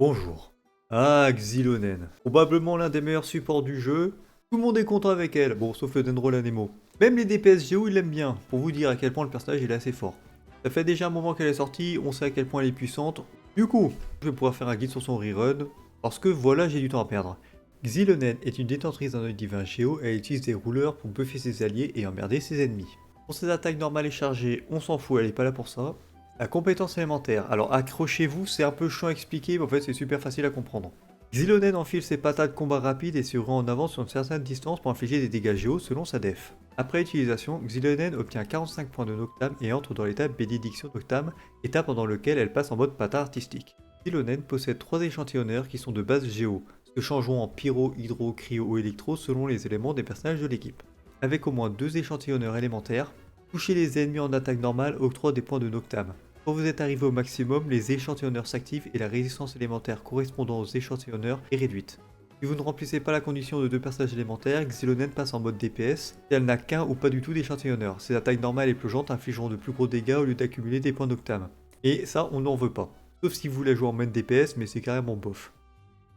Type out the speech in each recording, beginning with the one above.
Bonjour. Ah, Xylonen. Probablement l'un des meilleurs supports du jeu. Tout le monde est content avec elle, bon, sauf le Dendrola Nemo. Même les DPS Géo, ils l'aiment bien, pour vous dire à quel point le personnage il est assez fort. Ça fait déjà un moment qu'elle est sortie, on sait à quel point elle est puissante. Du coup, je vais pouvoir faire un guide sur son rerun, parce que voilà, j'ai du temps à perdre. Xylonen est une détentrice d'un œil divin Géo, et elle utilise des rouleurs pour buffer ses alliés et emmerder ses ennemis. Pour ses attaques normales et chargées, on s'en fout, elle est pas là pour ça. La compétence élémentaire. Alors accrochez-vous, c'est un peu chiant à expliquer, mais en fait c'est super facile à comprendre. Xylonen enfile ses patates de combat rapide et se rend en avance sur une certaine distance pour infliger des dégâts géo selon sa def. Après utilisation, Xylonen obtient 45 points de Noctam et entre dans l'état bénédiction Noctam, état pendant lequel elle passe en mode patin artistique. Xylonen possède 3 échantillonneurs qui sont de base géo, se changeront en pyro, hydro, cryo ou électro selon les éléments des personnages de l'équipe. Avec au moins 2 échantillonneurs élémentaires, toucher les ennemis en attaque normale octroie des points de Noctam. Quand vous êtes arrivé au maximum, les échantillonneurs s'activent et la résistance élémentaire correspondant aux échantillonneurs est réduite. Si vous ne remplissez pas la condition de 2 personnages élémentaires, Xylonen passe en mode DPS si elle n'a qu'un ou pas du tout d'échantillonneur. Ses attaques normales et plongeantes infligeront de plus gros dégâts au lieu d'accumuler des points d'Octam. Et ça, on n'en veut pas. Sauf si vous la jouez en main DPS, mais c'est carrément bof.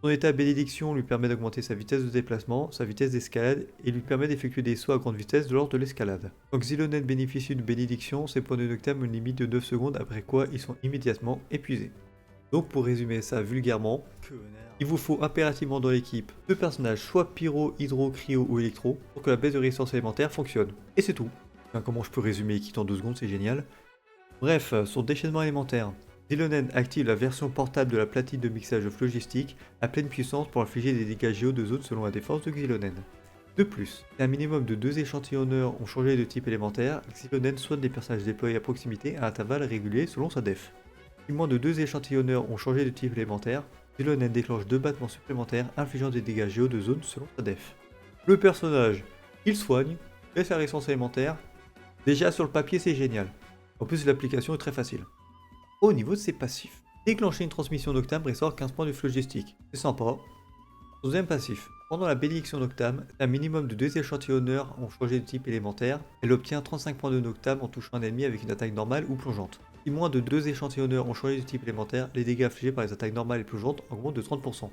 Son état bénédiction lui permet d'augmenter sa vitesse de déplacement, sa vitesse d'escalade et lui permet d'effectuer des sauts à grande vitesse lors de l'escalade. Quand Xylonen bénéficie d'une bénédiction, ses points de Noctam ont une limite de 9 secondes après quoi ils sont immédiatement épuisés. Donc pour résumer ça vulgairement, il vous faut impérativement dans l'équipe 2 personnages soit pyro, hydro, cryo ou électro pour que la baisse de résistance élémentaire fonctionne. Et c'est tout. Enfin, comment je peux résumer Kit en 2 secondes, c'est génial. Bref, son déchaînement élémentaire. Xylonen active la version portable de la platine de mixage phlogistique à pleine puissance pour infliger des dégâts géo de zone selon la défense de Xylonen. De plus, si un minimum de 2 échantillonneurs ont changé de type élémentaire, Xylonen soigne des personnages déployés à proximité à intervalles réguliers selon sa def. Si moins de 2 échantillonneurs ont changé de type élémentaire, Xylonen déclenche 2 battements supplémentaires infligeant des dégâts géo de zone selon sa def. Le personnage, il soigne, baisse sa résistance élémentaire. Déjà sur le papier c'est génial. En plus l'application est très facile. Au niveau de ses passifs, déclencher une transmission Noctam ressort 15 points de phlogistique. C'est sympa. Son deuxième passif, pendant la bénédiction Noctam, un minimum de 2 échantillonneurs ont changé de type élémentaire, elle obtient 35 points de Noctam en touchant un ennemi avec une attaque normale ou plongeante. Si moins de 2 échantillonneurs ont changé de type élémentaire, les dégâts infligés par les attaques normales et plongeantes augmentent de 30%.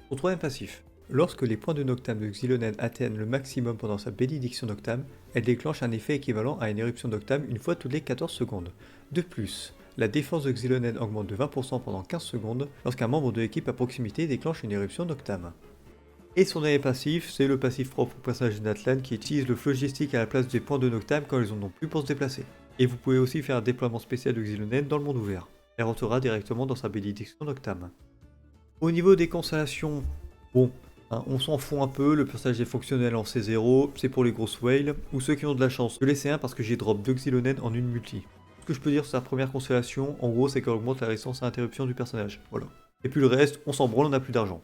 Son troisième passif, lorsque les points de Noctam de Xylonen atteignent le maximum pendant sa bénédiction Noctam, elle déclenche un effet équivalent à une éruption Noctam une fois toutes les 14 secondes. De plus, la défense de Xylonen augmente de 20% pendant 15 secondes lorsqu'un membre de l'équipe à proximité déclenche une éruption Noctam. Et son dernier passif, c'est le passif propre au personnage de Natlan qui utilise le phlogistique à la place des points de Noctam quand ils en ont plus pour se déplacer. Et vous pouvez aussi faire un déploiement spécial de Xylonen dans le monde ouvert. Elle rentrera directement dans sa bénédiction Noctam. Au niveau des constellations, bon, on s'en fout un peu, le personnage est fonctionnel en C0, c'est pour les grosses whales, ou ceux qui ont de la chance. Je laisse un parce que j'ai drop 2 Xylonen en une multi. Ce que je peux dire sur sa première constellation, en gros, c'est qu'elle augmente la résistance à interruption du personnage. Voilà. Et puis le reste, on s'en branle, on n'a plus d'argent.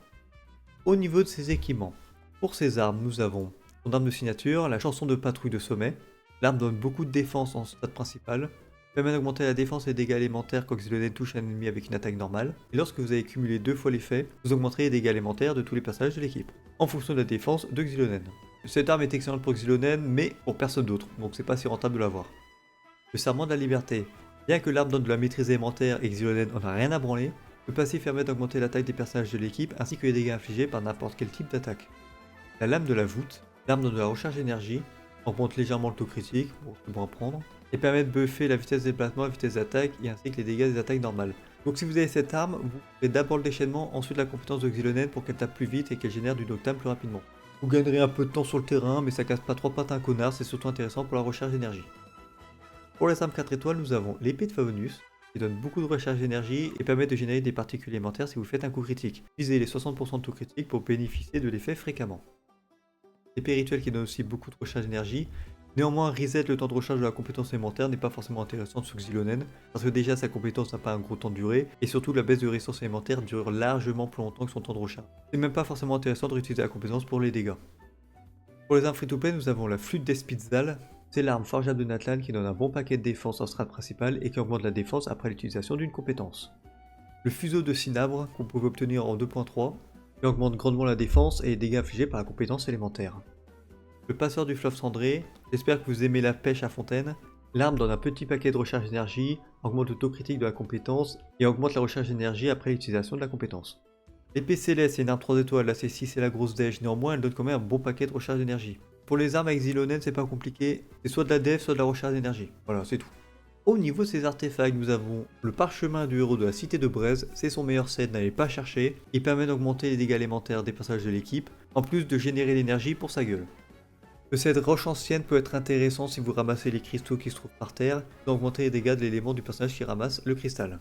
Au niveau de ses équipements, pour ses armes, nous avons son arme de signature, la chanson de patrouille de sommet. L'arme donne beaucoup de défense en stade principal, permet d'augmenter la défense et les dégâts élémentaires quand Xylonen touche un ennemi avec une attaque normale. Et lorsque vous avez cumulé 2 fois l'effet, vous augmenterez les dégâts élémentaires de tous les personnages de l'équipe, en fonction de la défense de Xylonen. Cette arme est excellente pour Xylonen, mais pour personne d'autre, donc c'est pas si rentable de l'avoir. Le serment de la liberté. Bien que l'arme donne de la maîtrise élémentaire et Xylonen en a rien à branler, le passif permet d'augmenter la taille des personnages de l'équipe ainsi que les dégâts infligés par n'importe quel type d'attaque. La lame de la voûte. L'arme donne de la recharge d'énergie, augmente légèrement le taux critique, bon c'est bon à prendre, et permet de buffer la vitesse de déplacement, la vitesse d'attaque et ainsi que les dégâts des attaques normales. Donc si vous avez cette arme, vous faites d'abord le déchaînement, ensuite la compétence de Xylonen pour qu'elle tape plus vite et qu'elle génère du Noctam plus rapidement. Vous gagnerez un peu de temps sur le terrain, mais ça casse pas 3 pattes à un connard, c'est surtout intéressant pour la recharge d'énergie. Pour les armes 4 étoiles, nous avons l'épée de Favonius, qui donne beaucoup de recharge d'énergie et permet de générer des particules élémentaires si vous faites un coup critique. Utilisez les 60% de taux critique pour bénéficier de l'effet fréquemment. L'épée rituelle qui donne aussi beaucoup de recharge d'énergie. Néanmoins, reset le temps de recharge de la compétence élémentaire n'est pas forcément intéressante sous Xylonen, parce que déjà sa compétence n'a pas un gros temps de durée, et surtout la baisse de résistance élémentaire dure largement plus longtemps que son temps de recharge. C'est même pas forcément intéressant de réutiliser la compétence pour les dégâts. Pour les armes free-to-play, nous avons la flûte d'Espitzal. C'est l'arme forgeable de Natlan qui donne un bon paquet de défense en strat principal et qui augmente la défense après l'utilisation d'une compétence. Le fuseau de Cinabre qu'on pouvait obtenir en 2.3 qui augmente grandement la défense et les dégâts infligés par la compétence élémentaire. Le passeur du fleuve cendré, j'espère que vous aimez la pêche à fontaine. L'arme donne un petit paquet de recharge d'énergie, augmente le taux critique de la compétence et augmente la recharge d'énergie après l'utilisation de la compétence. L'épée céleste est une arme 3 étoiles, la C6 et la grosse dèche, néanmoins elle donne quand même un bon paquet de recharge d'énergie. Pour les armes avec Zilonen, c'est pas compliqué, c'est soit de la def, soit de la recharge d'énergie. Voilà, c'est tout. Au niveau de ces artefacts, nous avons le parchemin du héros de la cité de Braise, c'est son meilleur set, n'allez pas chercher. Il permet d'augmenter les dégâts élémentaires des personnages de l'équipe, en plus de générer l'énergie pour sa gueule. Le set roche ancienne peut être intéressant si vous ramassez les cristaux qui se trouvent par terre, d'augmenter les dégâts de l'élément du personnage qui ramasse le cristal.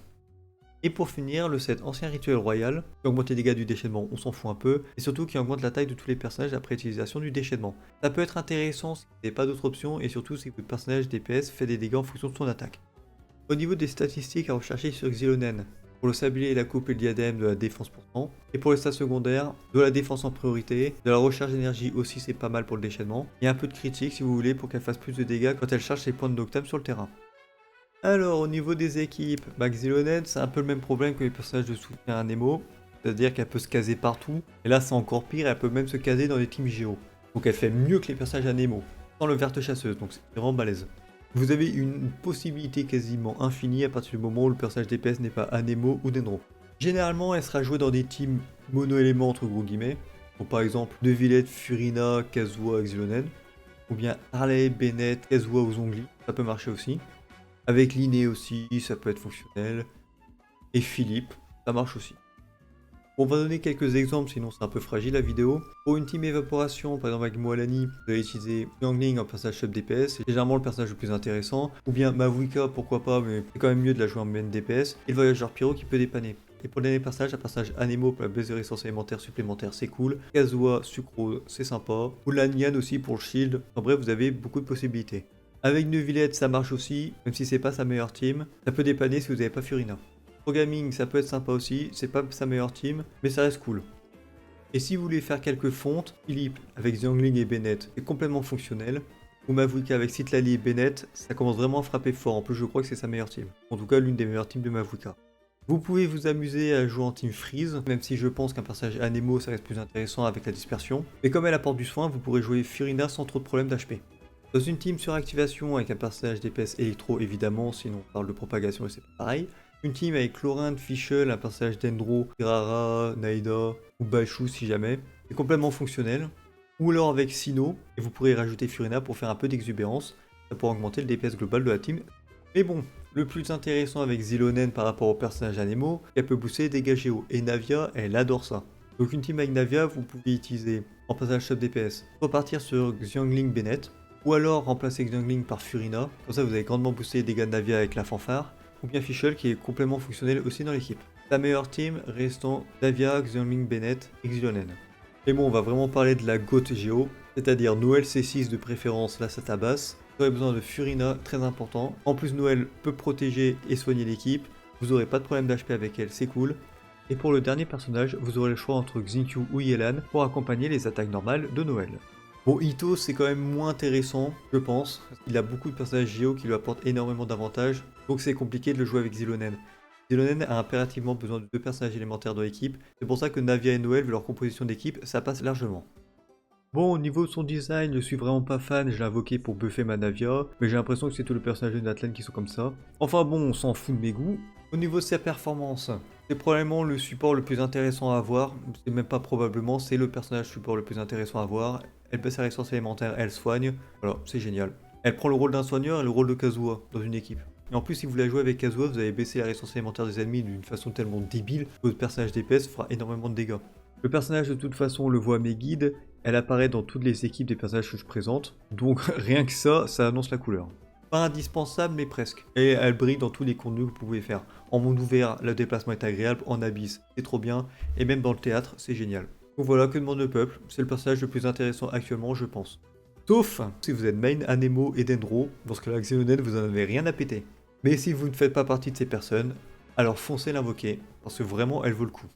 Et pour finir, le set ancien rituel royal, qui augmente les dégâts du déchaînement, on s'en fout un peu, et surtout qui augmente la taille de tous les personnages après utilisation du déchaînement. Ça peut être intéressant si vous n'avez pas d'autres options, et surtout si votre personnage DPS fait des dégâts en fonction de son attaque. Au niveau des statistiques à rechercher sur Xilonen, pour le sablier et la coupe et le diadème, de la défense pourtant, et pour les stats secondaires, de la défense en priorité, de la recharge d'énergie aussi c'est pas mal pour le déchaînement, et un peu de critique si vous voulez pour qu'elle fasse plus de dégâts quand elle charge ses points de Noctam sur le terrain. Alors au niveau des équipes, Xilonen c'est un peu le même problème que les personnages de soutien à Nemo, c'est-à-dire qu'elle peut se caser partout, et là c'est encore pire, elle peut même se caser dans les teams Géo. Donc elle fait mieux que les personnages à Nemo, sans le verte chasseuse, donc c'est vraiment balèze. Vous avez une possibilité quasiment infinie à partir du moment où le personnage DPS n'est pas Anemo ou Dendro. Généralement, elle sera jouée dans des teams mono-éléments entre gros guillemets, donc par exemple Neuvillette, Furina, Kazuha, Xilonen, ou bien Harley, Bennett, Kazuha ou Zhongli, ça peut marcher aussi. Avec Linné aussi, ça peut être fonctionnel. Et Philippe, ça marche aussi. On va donner quelques exemples, sinon c'est un peu fragile la vidéo. Pour une team évaporation, par exemple avec Moalani, vous allez utiliser Yangling en personnage sub DPS, c'est généralement le personnage le plus intéressant. Ou bien Mavuika, pourquoi pas, mais c'est quand même mieux de la jouer en main DPS. Et le voyageur Pyro qui peut dépanner. Et pour le dernier personnage, un personnage Anemo pour la baisse de résistance élémentaire supplémentaire, c'est cool. Kazuha, Sucrose, c'est sympa. Ou Lanyan aussi pour le shield. En bref, vous avez beaucoup de possibilités. Avec Neuvillette, ça marche aussi, même si c'est pas sa meilleure team. Ça peut dépanner si vous n'avez pas Furina. Programming, ça peut être sympa aussi, c'est pas sa meilleure team, mais ça reste cool. Et si vous voulez faire quelques fontes, Philippe avec Xiangling et Bennett est complètement fonctionnel. Ou Mavuika avec Citlali et Bennett, ça commence vraiment à frapper fort, en plus je crois que c'est sa meilleure team. En tout cas l'une des meilleures teams de Mavuika. Vous pouvez vous amuser à jouer en team Freeze, même si je pense qu'un personnage Anemo ça reste plus intéressant avec la dispersion. Mais comme elle apporte du soin, vous pourrez jouer Furina sans trop de problèmes d'HP. Dans une team sur activation avec un personnage DPS électro évidemment, sinon on parle de propagation et c'est pas pareil. Une team avec Chlorinde, Fischl, un personnage Dendro, Kirara, Naida ou Bashu si jamais. C'est complètement fonctionnel. Ou alors avec Sino, et vous pourrez rajouter Furina pour faire un peu d'exubérance. Ça pourra augmenter le DPS global de la team. Mais bon, le plus intéressant avec Xilonen par rapport au personnage Anemo, elle peut booster les dégâts géo. Et Navia, elle adore ça. Donc une team avec Navia, vous pouvez utiliser en personnage sub DPS, repartir sur Xiangling Bennett, ou alors remplacer Xiangling par Furina. Comme ça vous avez grandement boosté les dégâts de Navia avec la fanfare. Ou bien Fischl qui est complètement fonctionnel aussi dans l'équipe. La meilleure team restant Navia, Xiangling Bennett et Xilonen. Et bon, on va vraiment parler de la GOAT Géo, c'est-à-dire Noël C6 de préférence, la sata basse. Vous aurez besoin de Furina, très important. En plus, Noël peut protéger et soigner l'équipe. Vous n'aurez pas de problème d'HP avec elle, c'est cool. Et pour le dernier personnage, vous aurez le choix entre Xingqiu ou Yelan pour accompagner les attaques normales de Noël. Bon, Ito c'est quand même moins intéressant, je pense, parce qu'il a beaucoup de personnages Géo qui lui apportent énormément d'avantages, donc c'est compliqué de le jouer avec Xilonen. Xilonen a impérativement besoin de 2 personnages élémentaires dans l'équipe, c'est pour ça que Navia et Noël, vu leur composition d'équipe, ça passe largement. Bon, au niveau de son design, je suis vraiment pas fan, je l'ai invoqué pour buffer ma Navia, mais j'ai l'impression que c'est tous les personnages de Natlan qui sont comme ça. Enfin bon, on s'en fout de mes goûts. Au niveau de sa performance, c'est probablement le support le plus intéressant à avoir, c'est même pas probablement, c'est le personnage support le plus intéressant à avoir. Elle baisse sa résistance élémentaire, elle soigne, voilà, c'est génial. Elle prend le rôle d'un soigneur et le rôle de Kazuha dans une équipe. Et en plus, si vous la jouez avec Kazuha, vous allez baisser la résistance élémentaire des ennemis d'une façon tellement débile que votre personnage DPS fera énormément de dégâts. Le personnage de toute façon, on le voit à mes guides, elle apparaît dans toutes les équipes des personnages que je présente, donc rien que ça annonce la couleur. Pas indispensable, mais presque. Et elle brille dans tous les contenus que vous pouvez faire. En monde ouvert, le déplacement est agréable, en abysse, c'est trop bien, et même dans le théâtre, c'est génial. Donc voilà, que demande le peuple, c'est le personnage le plus intéressant actuellement, je pense. Sauf si vous êtes main Anemo et Dendro, dans ce cas-là, Xilonen, vous en avez rien à péter. Mais si vous ne faites pas partie de ces personnes, alors foncez l'invoquer, parce que vraiment, elle vaut le coup.